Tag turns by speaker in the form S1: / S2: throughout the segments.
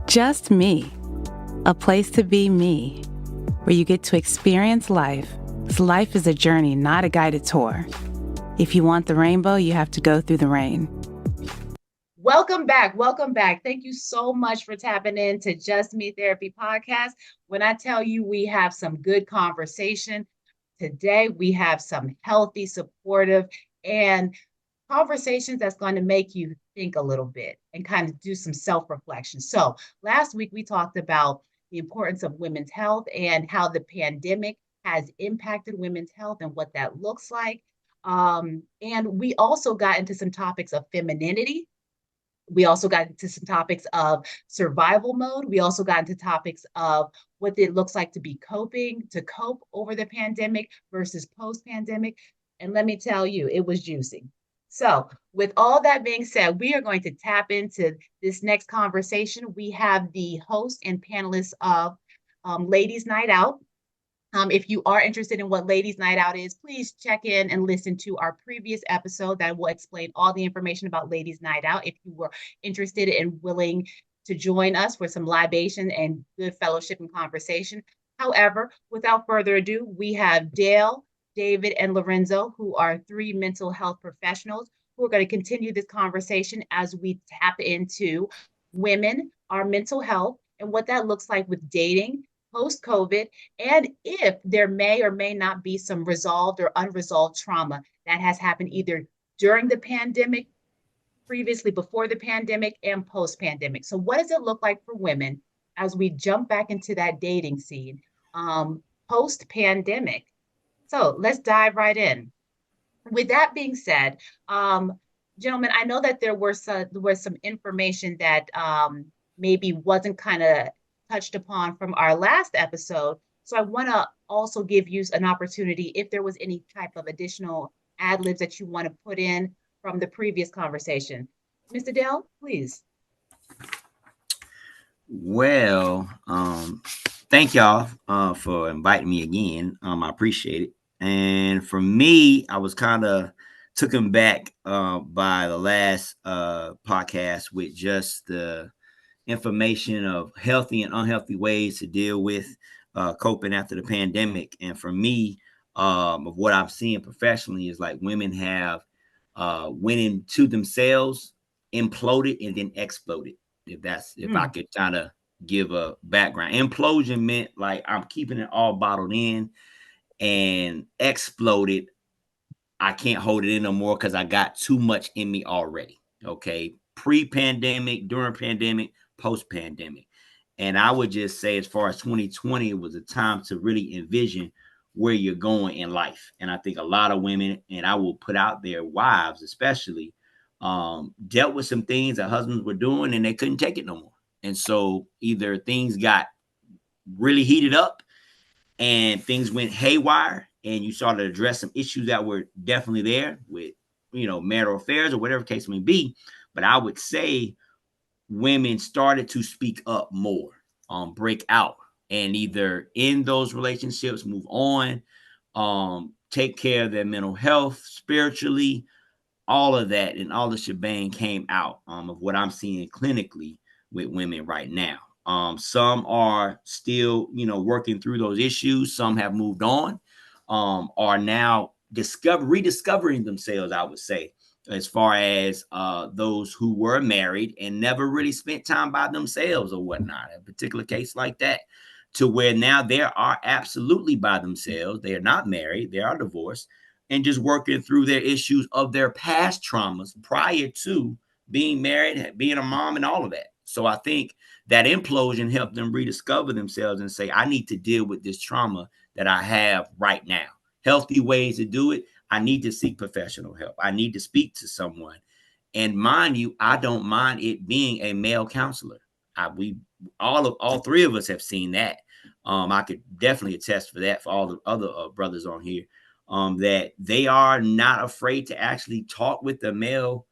S1: Just me, a place to be me, where you get to experience life. 'Cause life is a journey, not a guided tour. If you want the rainbow, you have to go through the rain.
S2: Welcome back. Welcome back. Thank you so much for tapping in to Just Me Therapy podcast. When I tell you we have some good conversation today, we have some healthy, supportive, and conversations that's going to make you think a little bit and kind of do some self reflection. So, last week we talked about the importance of women's health and how the pandemic has impacted women's health and what that looks like. And we also got into some topics of femininity. We also got into some topics of survival mode. We also got into topics of what it looks like to be to cope over the pandemic versus post pandemic. And let me tell you, it was juicy. So, with all that being said, we are going to tap into this next conversation. We have the host and panelists of Ladies Night Out. If you are interested in what Ladies Night Out is, please check in and listen to our previous episode that will explain all the information about Ladies Night Out. If you were interested and willing to join us for some libation and good fellowship and conversation. However, without further ado, we have Dale, David, and Lorenzo, who are three mental health professionals who are going to continue this conversation as we tap into women, our mental health, and what that looks like with dating post COVID, and if there may or may not be some resolved or unresolved trauma that has happened either during the pandemic, previously before the pandemic, and post pandemic. So, what does it look like for women as we jump back into that dating scene post pandemic? So, let's dive right in. With that being said, gentlemen, I know that there was some information that maybe wasn't kind of touched upon from our last episode. So I want to also give you an opportunity if there was any type of additional ad libs that you want to put in from the previous conversation. Mr. Dell, please.
S3: Well, thank y'all for inviting me again. I appreciate it. And for me, I was kind of taken back by the last podcast with just the information of healthy and unhealthy ways to deal with coping after the pandemic. And for me, of what I'm seeing professionally is like women have went into themselves, imploded, and then exploded. If I could kind of give a background. Implosion meant like I'm keeping it all bottled in, and exploded, I can't hold it in no more because I got too much in me already. Okay. Pre-pandemic, during pandemic, post-pandemic. And I would just say, as far as 2020, it was a time to really envision where you're going in life. And I think a lot of women, and I will put out there, wives especially, dealt with some things that husbands were doing and they couldn't take it no more. And so either things got really heated up and things went haywire, and you started to address some issues that were definitely there with, marital affairs or whatever case may be. But I would say women started to speak up more, break out, and either in those relationships, move on, take care of their mental health, spiritually, all of that, and all the shebang came out of what I'm seeing clinically with women right now. Some are still, working through those issues. Some have moved on, are now rediscovering themselves, I would say, as far as those who were married and never really spent time by themselves or whatnot. A particular case like that, to where now they are absolutely by themselves. They are not married. They are divorced and just working through their issues of their past traumas prior to being married, being a mom, and all of that. So I think that implosion helped them rediscover themselves and say, I need to deal with this trauma that I have right now. Healthy ways to do it. I need to seek professional help. I need to speak to someone. And mind you, I don't mind it being a male counselor. All three of us have seen that. I could definitely attest for that for all the other brothers on here, that they are not afraid to actually talk with the male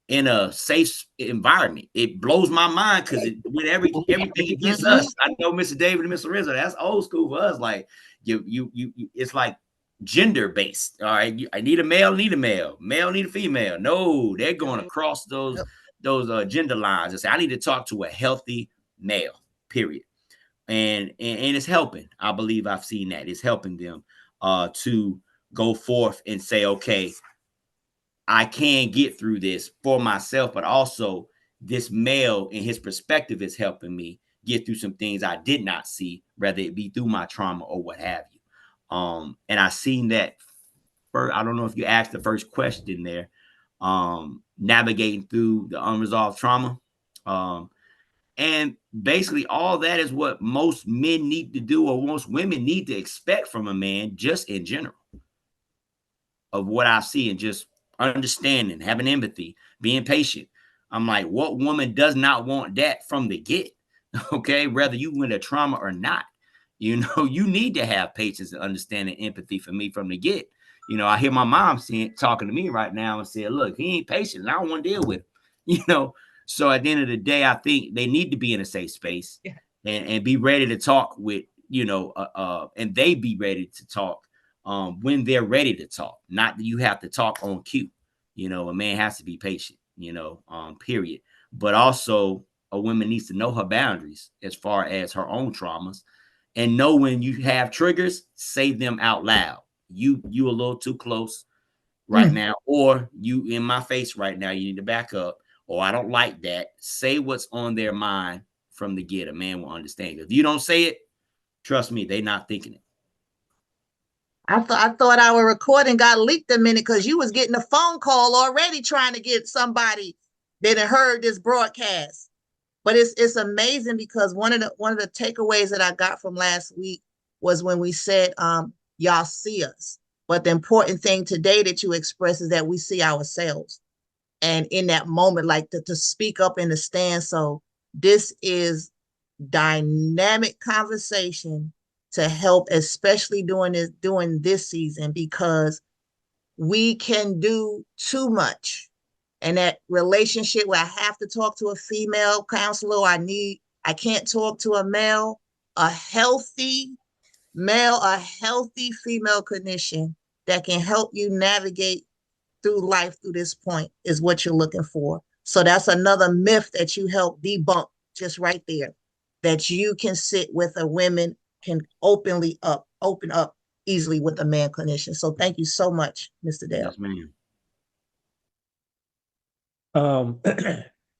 S3: in a safe environment. It blows my mind because with everything against us, I know Mr. David and Mr. Rizzo, that's old school for us. Like you it's like gender based. All right, I need a male, need a male need a female. No, they're going across those gender lines and say, I need to talk to a healthy male, period. And it's helping. I believe I've seen that. It's helping them to go forth and say, okay, I can get through this for myself, but also this male and his perspective is helping me get through some things I did not see, whether it be through my trauma or what have you. And I seen that first. I don't know if you asked the first question there, navigating through the unresolved trauma. And basically all that is what most men need to do, or most women need to expect from a man, just in general, of what I see, and just understanding, having empathy, being patient. I'm like, what woman does not want that from the get? Okay, whether you went a trauma or not, you need to have patience and understanding, empathy for me from the get. I hear my mom talking to me right now and saying, look, he ain't patient and I don't want to deal with him. So at the end of the day, I think they need to be in a safe space,
S2: Yeah.
S3: and be ready to talk with, and they be ready to talk when they're ready to talk. Not that you have to talk on cue. A man has to be patient, period. But also a woman needs to know her boundaries as far as her own traumas, and know when you have triggers, say them out loud. You a little too close right now, or you in my face right now. You need to back up, or I don't like that. Say what's on their mind from the get. A man will understand. If you don't say it, trust me, they not thinking it.
S4: I thought our recording got leaked a minute because you was getting a phone call already trying to get somebody that had heard this broadcast. But it's amazing because one of the takeaways that I got from last week was when we said, y'all see us. But the important thing today that you express is that we see ourselves. And in that moment, like to speak up and to stand. So this is dynamic conversation to help, especially during this season, because we can do too much. And that relationship where I have to talk to a female counselor, I can't talk to a male, a healthy male, a healthy female clinician that can help you navigate through life through this point is what you're looking for. So that's another myth that you help debunk just right there, that you can sit with a woman, can open up easily with a man clinician. So thank you so much, Mr. Dale.
S3: Yes, ma'am.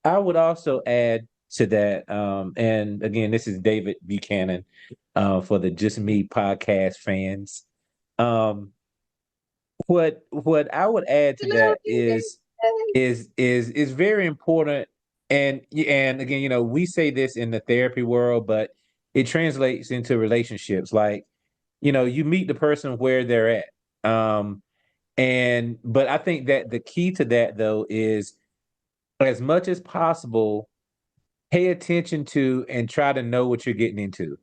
S5: I would also add to that, and again, this is David Buchanan, for the Just Me podcast fans. What I would add to that is very important, and again, we say this in the therapy world, but it translates into relationships. Like, you meet the person where they're at, but I think that the key to that though is, as much as possible, pay attention to and try to know what you're getting into.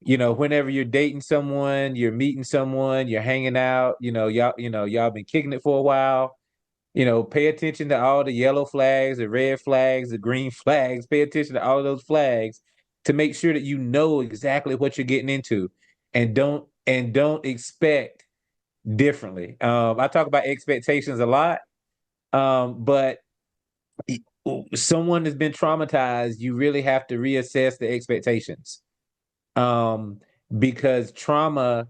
S5: Whenever you're dating someone, you're meeting someone, you're hanging out, y'all been kicking it for a while. Pay attention to all the yellow flags, the red flags, the green flags. Pay attention to all of those flags to make sure that you know exactly what you're getting into, and don't expect differently. I talk about expectations a lot, but someone has been traumatized, you really have to reassess the expectations, because trauma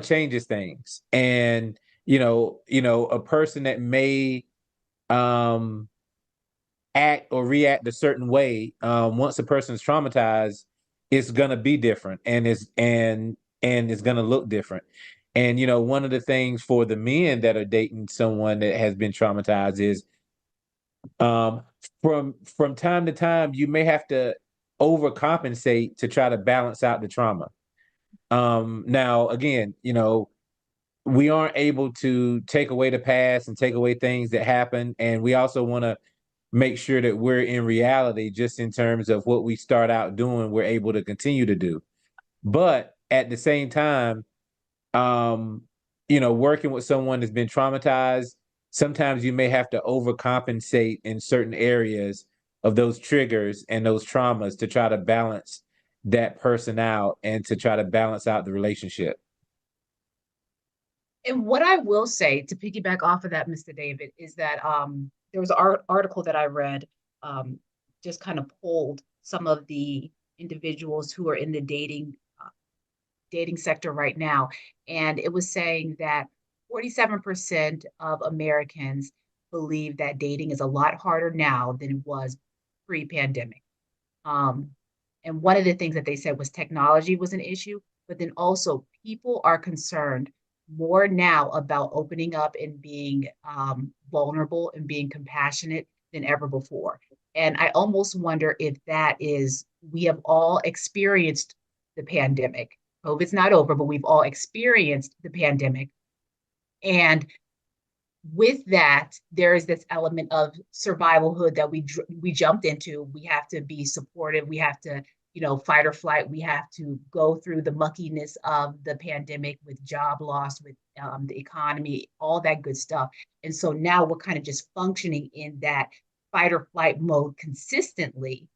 S5: changes things. And a person that may act or react a certain way, once a person is traumatized, it's going to be different, and it's going to look different. And one of the things for the men that are dating someone that has been traumatized is, um, from time to time, you may have to overcompensate to try to balance out the trauma. Now, again, we aren't able to take away the past and take away things that happen, and we also want to make sure that we're in reality, just in terms of what we start out doing, we're able to continue to do. But at the same time, um, working with someone that's been traumatized, sometimes you may have to overcompensate in certain areas of those triggers and those traumas to try to balance that person out and to try to balance out the relationship.
S2: And what I will say to piggyback off of that, Mr. David, is that there was an article that I read just kind of polled some of the individuals who are in the dating sector right now, and it was saying that 47% of Americans believe that dating is a lot harder now than it was pre-pandemic. Um, and one of the things that they said was technology was an issue, but then also people are concerned more now about opening up and being vulnerable and being compassionate than ever before. And I almost wonder if that is, we have all experienced the pandemic. COVID's not over, but we've all experienced the pandemic. And with that, there is this element of survivalhood that we jumped into. We have to be supportive. We have to, fight or flight. We have to go through the muckiness of the pandemic with job loss, with the economy, all that good stuff. And so now we're kind of just functioning in that fight or flight mode consistently,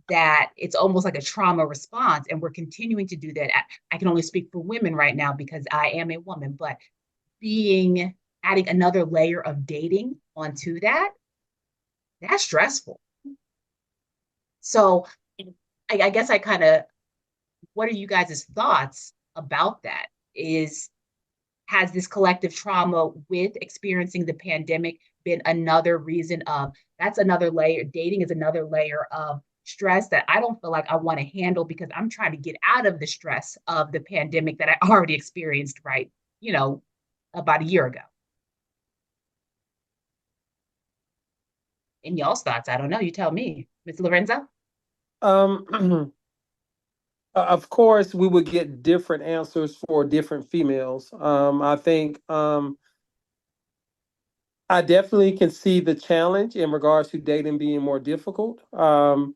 S2: that it's almost like a trauma response. And we're continuing to do that. I can only speak for women right now because I am a woman, but adding another layer of dating onto that's stressful. So I guess what are you guys' thoughts about that? Has this collective trauma with experiencing the pandemic been another reason that's another layer, dating is another layer of stress that I don't feel like I want to handle because I'm trying to get out of the stress of the pandemic that I already experienced, right? About a year ago. And y'all's thoughts, I don't know. You tell me, Ms. Lorenzo.
S6: Of course, we would get different answers for different females. I think I definitely can see the challenge in regards to dating being more difficult. And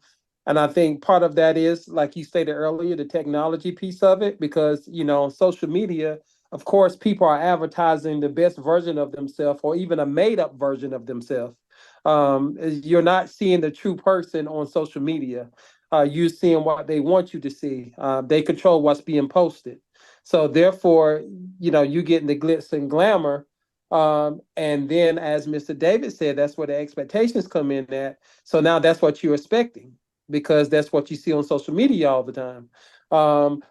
S6: I think part of that is, like you stated earlier, the technology piece of it, because, social media, of course, people are advertising the best version of themselves or even a made up version of themselves. You're not seeing the true person on social media. You're seeing what they want you to see. They control what's being posted. So therefore, you getting the glitz and glamour. And then, as Mr. David said, that's where the expectations come in at. So now that's what you're expecting because that's what you see on social media all the time.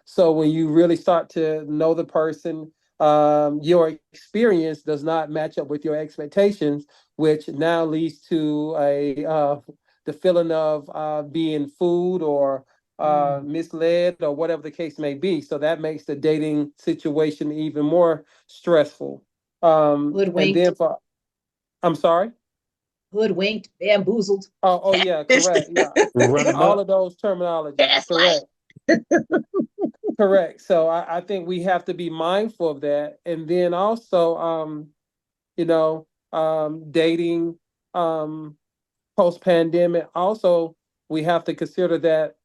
S6: So when you really start to know the person, your experience does not match up with your expectations, which now leads to the feeling of being fooled or misled or whatever the case may be. So that makes the dating situation even more stressful. And then I'm sorry.
S2: Hoodwinked, bamboozled.
S6: Oh yeah, correct. Yeah, all of those terminologies. Correct. Correct. So I think we have to be mindful of that, and then also, dating post pandemic. Also, we have to consider that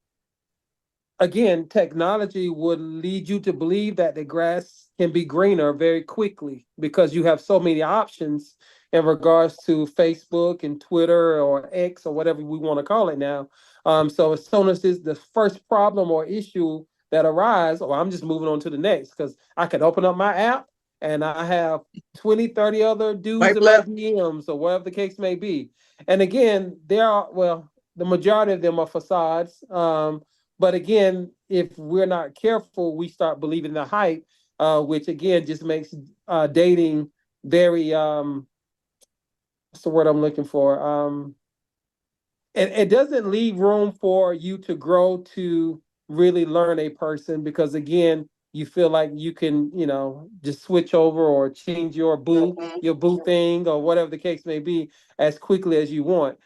S6: again, technology would lead you to believe that the grass can be greener very quickly because you have so many options in regards to Facebook and Twitter or X or whatever we want to call it now. So as soon as this the first problem or issue that arises, or I'm just moving on to the next because I could open up my app and I have 20, 30 other dudes in my DMs or whatever the case may be. And again, the majority of them are facades. But again, if we're not careful, we start believing the hype, which again just makes dating very what's the word I'm looking for? It doesn't leave room for you to grow to really learn a person because again, you feel like you can, just switch over or change your boo thing or whatever the case may be as quickly as you want.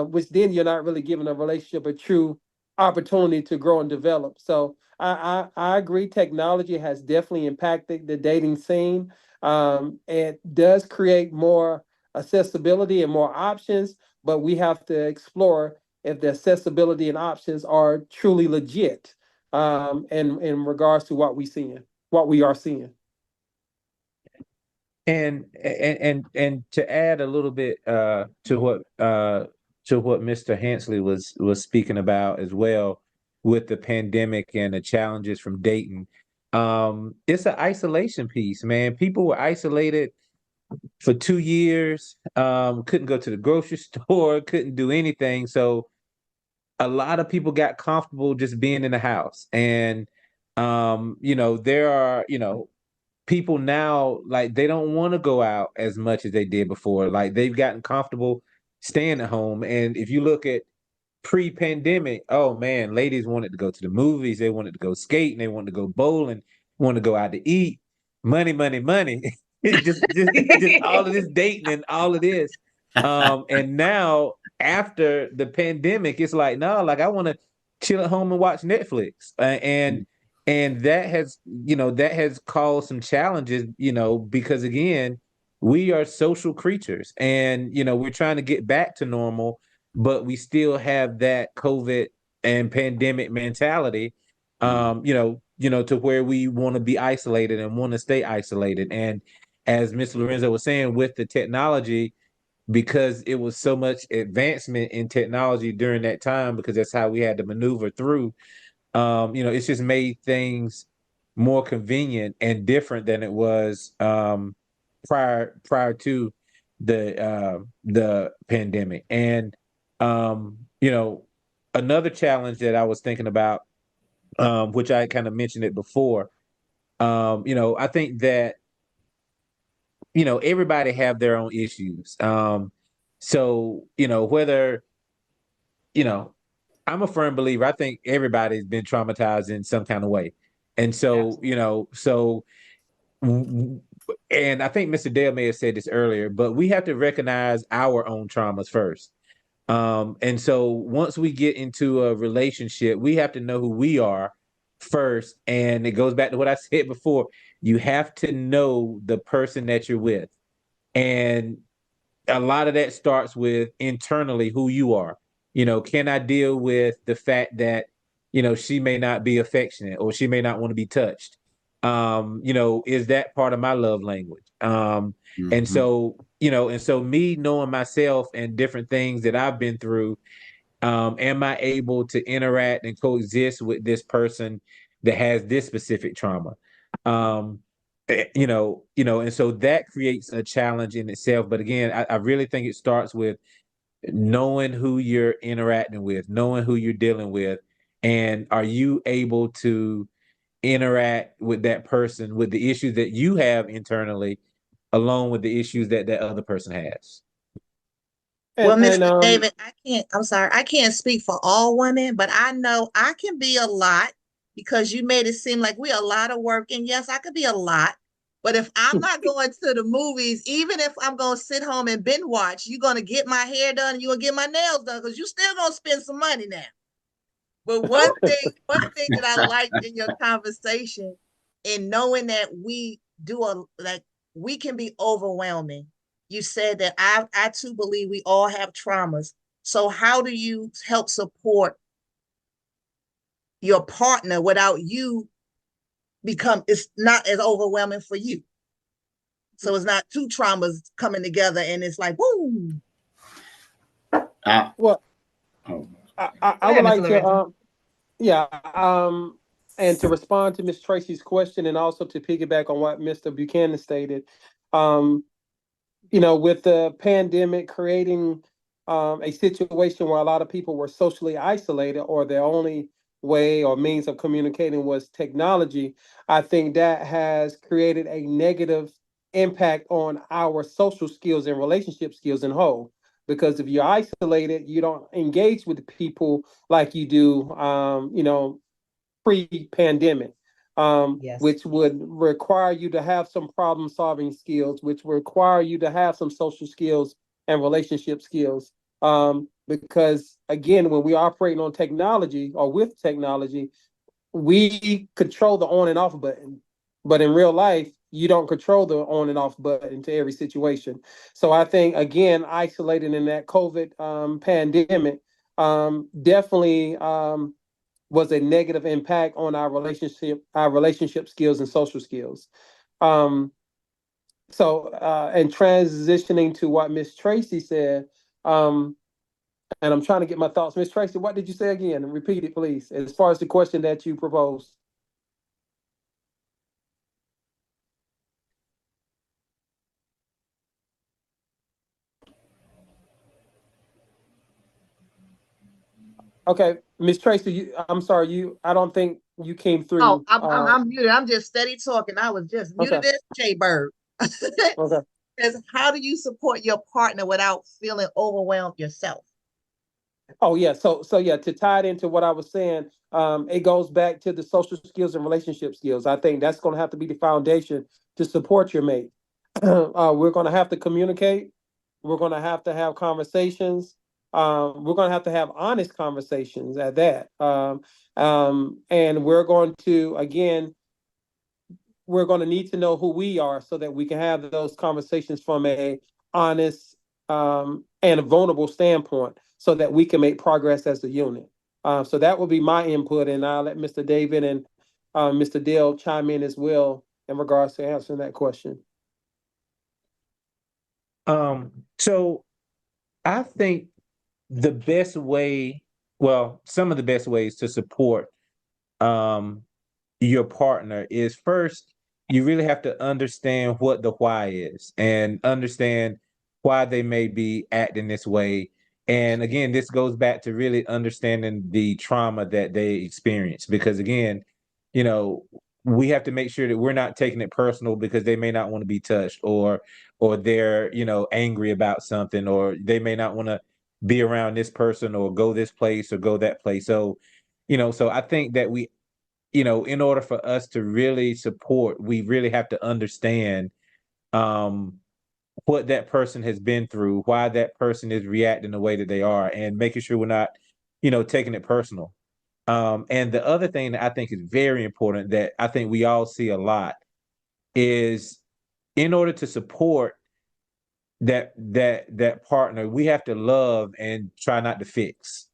S6: Which then you're not really giving a relationship a true opportunity to grow and develop. So I agree. Technology has definitely impacted the dating scene. It does create more accessibility and more options, but we have to explore if the accessibility and options are truly legit in regards to what we are seeing.
S5: And to add a little bit to what Mr. Hensley was speaking about as well with the pandemic and the challenges from dating, it's an isolation piece, man. People were isolated for 2 years, couldn't go to the grocery store, couldn't do anything. So a lot of people got comfortable just being in the house. And there are, people now, like, they don't want to go out as much as they did before. Like, they've gotten comfortable staying at home. And if you look at pre-pandemic, oh man, ladies wanted to go to the movies, they wanted to go skating, they wanted to go bowling, wanted to go out to eat. Money, money, money. just all of this dating and all of this. And now after the pandemic, it's like, no, like, I want to chill at home and watch Netflix. And that has caused some challenges, because again, we are social creatures, and we're trying to get back to normal, but we still have that COVID and pandemic mentality, to where we want to be isolated and want to stay isolated. And as Mr. Lorenzo was saying, with the technology, because it was so much advancement in technology during that time, because that's how we had to maneuver through. It's just made things more convenient and different than it was prior to the pandemic. And another challenge that I was thinking about, which I kind of mentioned it before, I think that everybody have their own issues. So whether you know I'm a firm believer. I think everybody's been traumatized in some kind of way. And so, and I think Mr. Dale may have said this earlier, but we have to recognize our own traumas first. And so once we get into a relationship, we have to know who we are first. And it goes back to what I said before. You have to know the person that you're with. And a lot of that starts with internally who you are. Can I deal with the fact that, she may not be affectionate, or she may not want to be touched? Is that part of my love language? And so me knowing myself and different things that I've been through, am I able to interact and coexist with this person that has this specific trauma? And so that creates a challenge in itself. But again, I really think it starts with knowing who you're interacting with, knowing who you're dealing with, and are you able to interact with that person with the issues that you have internally, along with the issues that that other person has.
S4: Well,
S6: And
S4: Mr. David, I'm sorry, I can't speak for all women, but I know I can be a lot because you made it seem like we're a lot of work. And yes, I could be a lot. But if I'm not going to the movies, even if I'm going to sit home and binge watch, you're going to get my hair done and you're going to get my nails done because you still going to spend some money now. But one thing that I liked in your conversation, in knowing that we can be overwhelming. You said that I too believe we all have traumas. So how do you help support your partner without you it's not as overwhelming for you? So it's not two traumas coming together and it's like, woo.
S6: well,
S3: Oh,
S6: I would like to, yeah, and to respond to Miss Tracy's question, and also to piggyback on what Mr. Buchanan stated. Um, with the pandemic creating a situation where a lot of people were socially isolated, or their only way or means of communicating was technology, I think that has created a negative impact on our social skills and relationship skills in whole. Because if you're isolated, you don't engage with people like you do, pre-pandemic,
S2: Yes.
S6: which would require you to have some problem-solving skills, which require you to have some social skills and relationship skills. Because again, when we operate on technology or with technology, we control the on and off button. But in real life, you don't control the on and off button to every situation. So I think, again, isolated in that COVID pandemic, definitely was a negative impact on our relationship skills and social skills. Um, and transitioning to what Miss Tracy said, um, and I'm trying to get my thoughts. Miss Tracy, what did you say again? Repeat it, please, as far as the question that you proposed. Okay, Miss Tracy, I'm sorry, I don't think you came
S4: Oh,
S6: through.
S4: I'm muted. I'm just steady talking. I was just
S6: Okay,
S4: muted as J-Bird.
S6: okay.
S4: Says, how do you support your partner without feeling overwhelmed yourself?
S6: Oh yeah, so yeah, to tie it into what I was saying, it goes back to the social skills and relationship skills. I think that's going to have to be the foundation to support your mate. We're going to have to communicate. We're going to have conversations. We're going to have honest conversations at that. And we're going to again we're going to need to know who we are so that we can have those conversations from a honest and a vulnerable standpoint so that we can make progress as a unit. So that will be my input, and I'll let Mr. David and Mr. Dale chime in as well in regards to answering that question.
S5: So I think the best way, well, some of the best ways to support um your partner is first, you really have to understand what the why is and understand why they may be acting this way. And again, this goes back to really understanding the trauma that they experience. Because again, you know, we have to make sure that we're not taking it personal because they may not want to be touched, or they're, angry about something, or they may not want to be around this person or go this place or go that place. So, so I think that we, in order for us to really support, we really have to understand um, what that person has been through, why that person is reacting the way that they are, and making sure we're not, taking it personal. And the other thing that I think is very important that I think we all see a lot is, in order to support that partner, we have to love and try not to fix.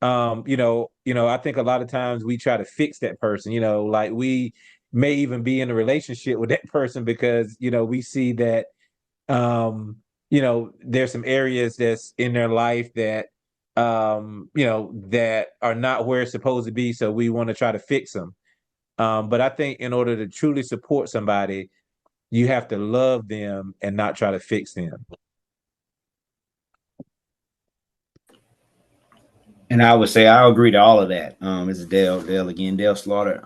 S5: I think a lot of times we try to fix that person, like we may even be in a relationship with that person because, we see that, there's some areas that's in their life that, that are not where it's supposed to be. So we want to try to fix them. But I think in order to truly support somebody, you have to love them and not try to fix them.
S3: And I would say I agree to all of that. This is Dale again, Dale Slaughter.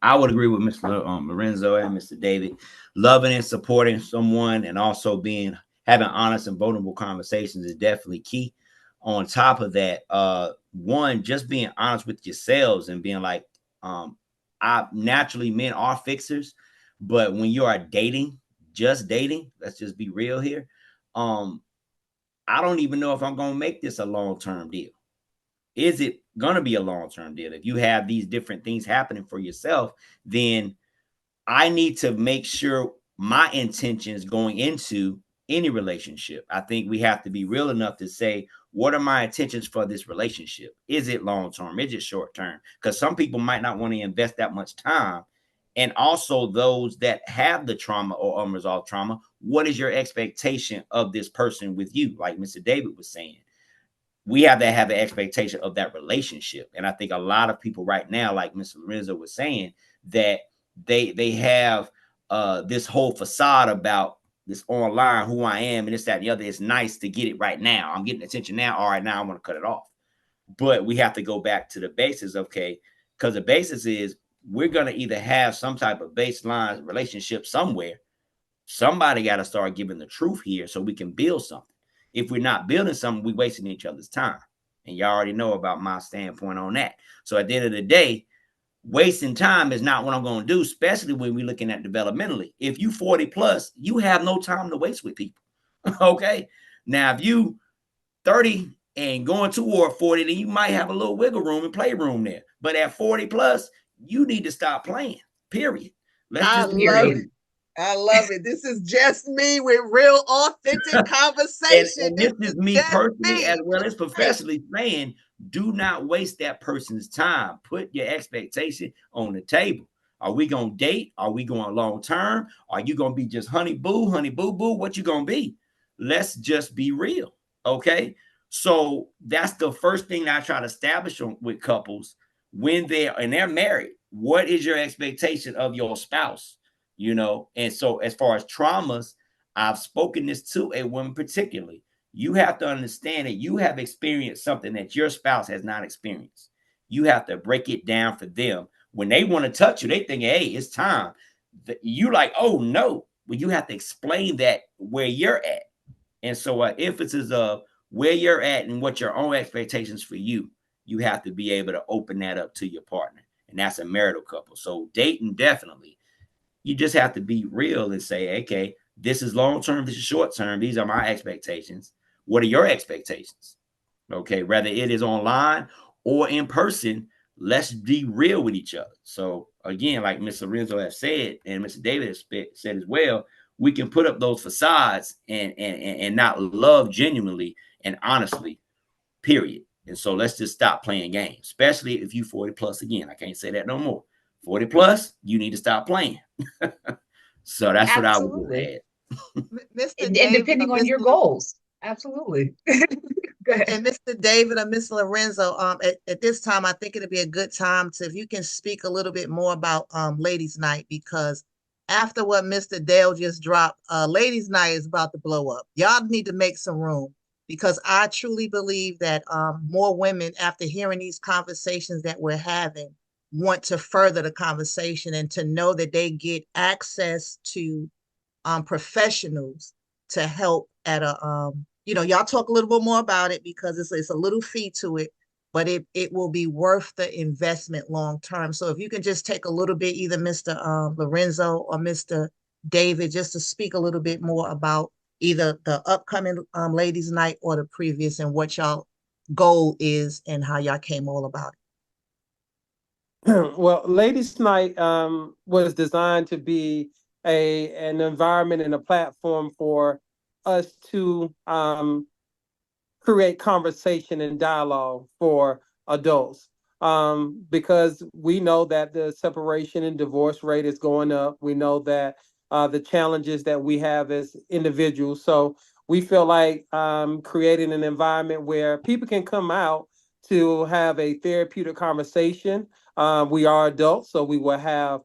S3: I would agree with Mr. Lorenzo and Mr. David. Loving and supporting someone and also having honest and vulnerable conversations is definitely key. On top of that, one, just being honest with yourselves and being like, I naturally men are fixers, but when you are dating, just dating, let's just be real here. I don't even know if I'm gonna make this a long-term deal. Is it going to be a long-term deal? If you have these different things happening for yourself, then I need to make sure my intentions going into any relationship. I think we have to be real enough to say, what are my intentions for this relationship? Is it long-term? Is it short-term? Because some people might not want to invest that much time. And also those that have the trauma or unresolved trauma, what is your expectation of this person with you? Like Mr. David was saying, we have to have an expectation of that relationship. And I think a lot of people right now, like Mr. Lorenzo was saying, that they have this whole facade about this online, who I am, and this, that, and the other. It's nice to get it right now. I'm getting attention now. All right, now I want to cut it off. But we have to go back to the basis, okay? Because the basis is we're going to either have some type of baseline relationship somewhere. Somebody got to start giving the truth here so we can build something. If we're not building something, we're wasting each other's time. And y'all already know about my standpoint on that. So at the end of the day, wasting time is not what I'm going to do, especially when we're looking at developmentally. If you 40 plus, you have no time to waste with people. Okay. Now, if you 30 and going toward 40, then you might have a little wiggle room and playroom there. But at 40 plus, you need to stop playing. Period. Let's
S4: I
S3: just be
S4: love
S3: real.
S4: it. I love it. This is just me with real authentic conversation.
S3: And
S4: This
S3: this is
S4: is
S3: me
S4: just
S3: personally as
S4: me.
S3: well as professionally saying, do not waste that person's time. Put your expectation on the table. Are we going to date? Are we going long term? Are you going to be just honey boo boo? What you going to be? Let's just be real. Okay. So that's the first thing that I try to establish with couples when they're married. What is your expectation of your spouse? And so as far as traumas, I've spoken this to a woman particularly. You have to understand that you have experienced something that your spouse has not experienced. You have to break it down for them. When they want to touch you, they think, hey, it's time. You like, oh no. Well, you have to explain that where you're at. And so emphasis of where you're at and what your own expectations for you, you have to be able to open that up to your partner. And that's a marital couple. So dating, definitely. You just have to be real and say, okay, this is long term, this is short term. These are my expectations. What are your expectations? Okay, whether it is online or in person, let's be real with each other. So again, like Mr. Lorenzo has said, and Mr. David has said as well, we can put up those facades and not love genuinely and honestly, period. And so let's just stop playing games, especially if you 40 plus. Again, I can't say that no more. 40 plus, you need to stop playing. So that's what I would just
S2: Absolutely.
S3: add.
S4: Mr.
S2: And
S4: David or
S2: depending on your
S4: Mr.
S2: goals. Absolutely. Go ahead.
S4: And Mr. David or Miss Lorenzo, at this time, I think it'd be a good time to, if you can speak a little bit more about Ladies Night, because after what Mr. Dale just dropped, Ladies Night is about to blow up. Y'all need to make some room, because I truly believe that more women, after hearing these conversations that we're having, want to further the conversation and to know that they get access to professionals to help at a y'all talk a little bit more about it, because it's a little fee to it, but it will be worth the investment long term. So if you can just take a little bit, either Mr. Lorenzo or Mr. David, just to speak a little bit more about either the upcoming ladies night or the previous, and what y'all goal is and how y'all came all about
S6: it. Well, Ladies Night was designed to be an environment and a platform for us to create conversation and dialogue for adults, because we know that the separation and divorce rate is going up. We know that the challenges that we have as individuals. So we feel like creating an environment where people can come out to have a therapeutic conversation. We are adults, so we will have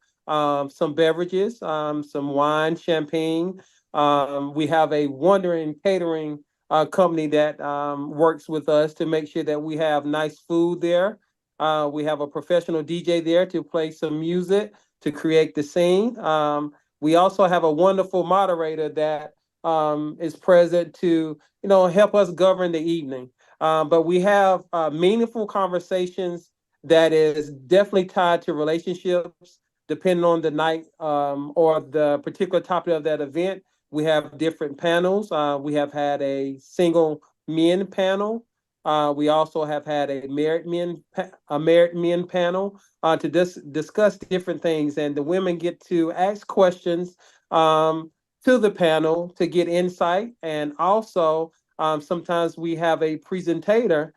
S6: some beverages, some wine, champagne. We have a wondering catering company that works with us to make sure that we have nice food there. We have a professional DJ there to play some music to create the scene. We also have a wonderful moderator that is present to, help us govern the evening. But we have meaningful conversations that is definitely tied to relationships, depending on the night or the particular topic of that event. We have different panels. We have had a single men panel. We also have had a married men panel to discuss different things, and the women get to ask questions to the panel to get insight, and also sometimes we have a presentator,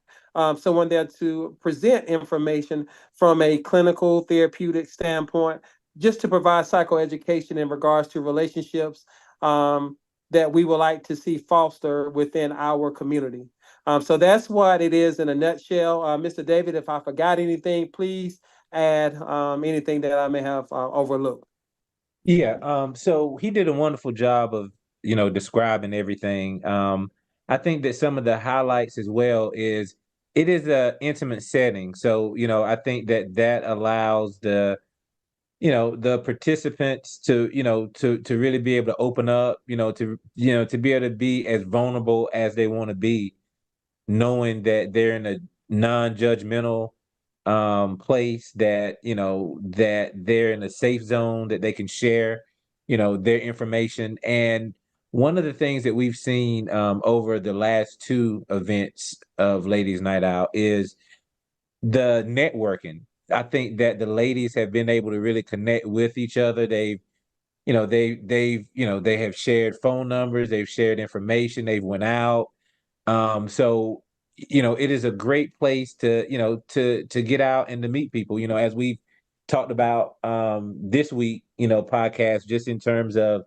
S6: someone there to present information from a clinical therapeutic standpoint, just to provide psychoeducation in regards to relationships that we would like to see foster within our community. So that's what it is in a nutshell. Mr. David, if I forgot anything, please add anything that I may have overlooked.
S5: Yeah, so he did a wonderful job of, describing everything. I think that some of the highlights as well is it is a intimate setting. So, I think that allows the participants to, to really be able to open up, to be able to be as vulnerable as they want to be, knowing that they're in a non-judgmental place, that that they're in a safe zone, that they can share their information. And one of the things that we've seen over the last two events of Ladies Night Out is the networking. I think that the ladies have been able to really connect with each other. They have shared phone numbers, they've shared information, they've went out. So it is a great place to to get out and to meet people. As we've talked about this week, podcast, just in terms of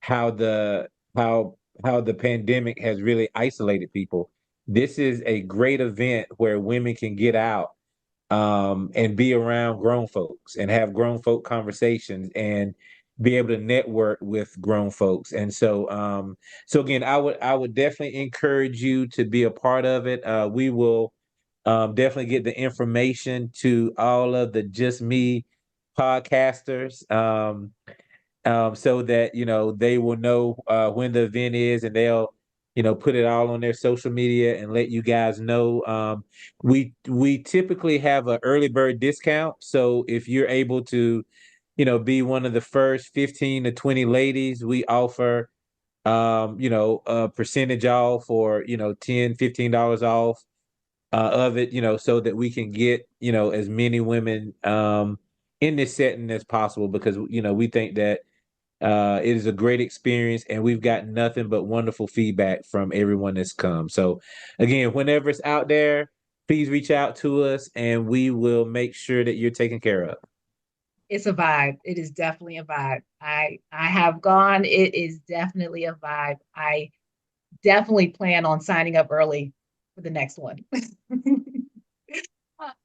S5: how the how the pandemic has really isolated people. This is a great event where women can get out and be around grown folks and have grown folk conversations, and be able to network with grown folks. And so again, I would definitely encourage you to be a part of it. We will definitely get the information to all of the Just Me podcasters, so that they will know when the event is, and they'll put it all on their social media and let you guys know. We typically have an early bird discount, so if you're able to be one of the first 15 to 20 ladies, we offer a percentage off, or $10-15 off of it, so that we can get as many women in this setting as possible, because we think that it is a great experience, and we've got nothing but wonderful feedback from everyone that's come. So again, whenever it's out there, please reach out to us, and we will make sure that you're taken care of.
S2: It's a vibe. It is definitely a vibe. I have gone. It is definitely a vibe. I definitely plan on signing up early for the next one.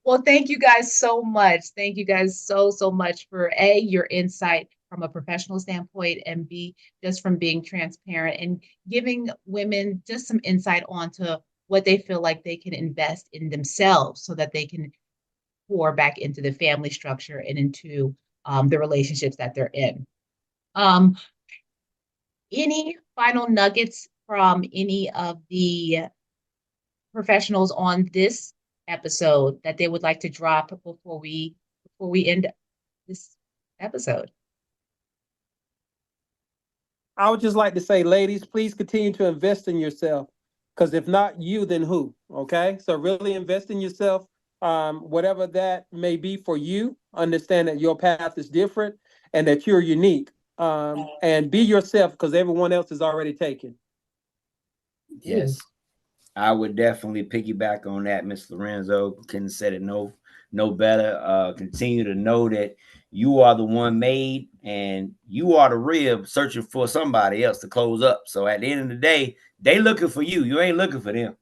S2: Well, thank you guys so much. Thank you guys so much for your insight from a professional standpoint, and B, just from being transparent and giving women just some insight onto what they feel like they can invest in themselves so that they can pour back into the family structure and into the relationships that they're in. Any final nuggets from any of the professionals on this episode that they would like to drop before we end this episode?
S6: I would just like to say, ladies, please continue to invest in yourself, because if not you, then who? Okay, so really invest in yourself, whatever that may be for you. Understand that your path is different and that you're unique, and be yourself, because everyone else is already taken.
S3: Yes, I would definitely piggyback on that, Miss Lorenzo. Couldn't said it no better. Continue to know that you are the one made, and you are the rib searching for somebody else to close up. So at the end of the day, they looking for you. You ain't looking for them.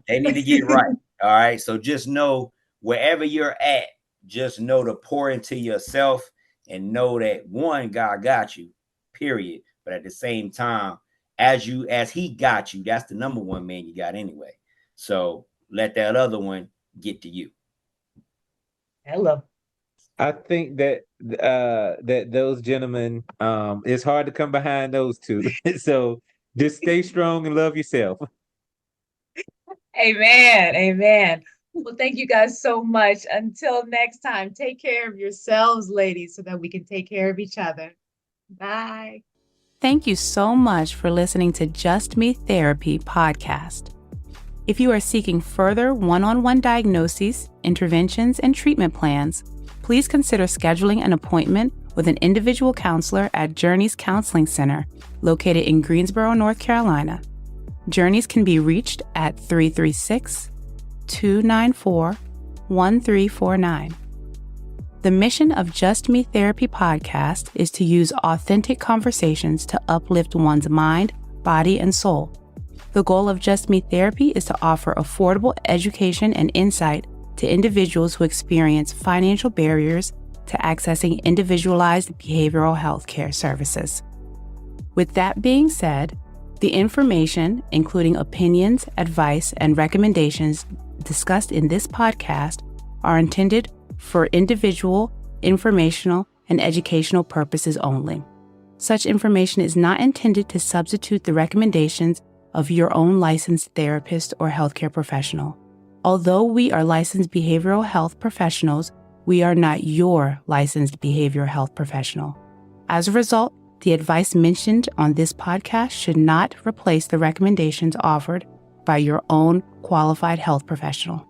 S3: They need to get right. All right. So just know, wherever you're at, just know to pour into yourself, and know that, one, God got you, period. But at the same time, as he got you, that's the number one man you got anyway. So let that other one get to you.
S2: Hello.
S5: I think that that those gentlemen, it's hard to come behind those two. So just stay strong and love yourself.
S2: Amen. Amen. Well, thank you guys so much. Until next time, take care of yourselves, ladies, so that we can take care of each other. Bye.
S1: Thank you so much for listening to Just Me Therapy podcast. If you are seeking further one-on-one diagnoses, interventions, and treatment plans, please consider scheduling an appointment with an individual counselor at Journeys Counseling Center, located in Greensboro, North Carolina. Journeys can be reached at 336-294-1349. The mission of Just Me Therapy podcast is to use authentic conversations to uplift one's mind, body, and soul. The goal of Just Me Therapy is to offer affordable education and insight to individuals who experience financial barriers to accessing individualized behavioral health care services. With that being said, the information, including opinions, advice, and recommendations discussed in this podcast, are intended for individual, informational, and educational purposes only. Such information is not intended to substitute the recommendations of your own licensed therapist or healthcare professional. Although we are licensed behavioral health professionals, we are not your licensed behavioral health professional. As a result, the advice mentioned on this podcast should not replace the recommendations offered by your own qualified health professional.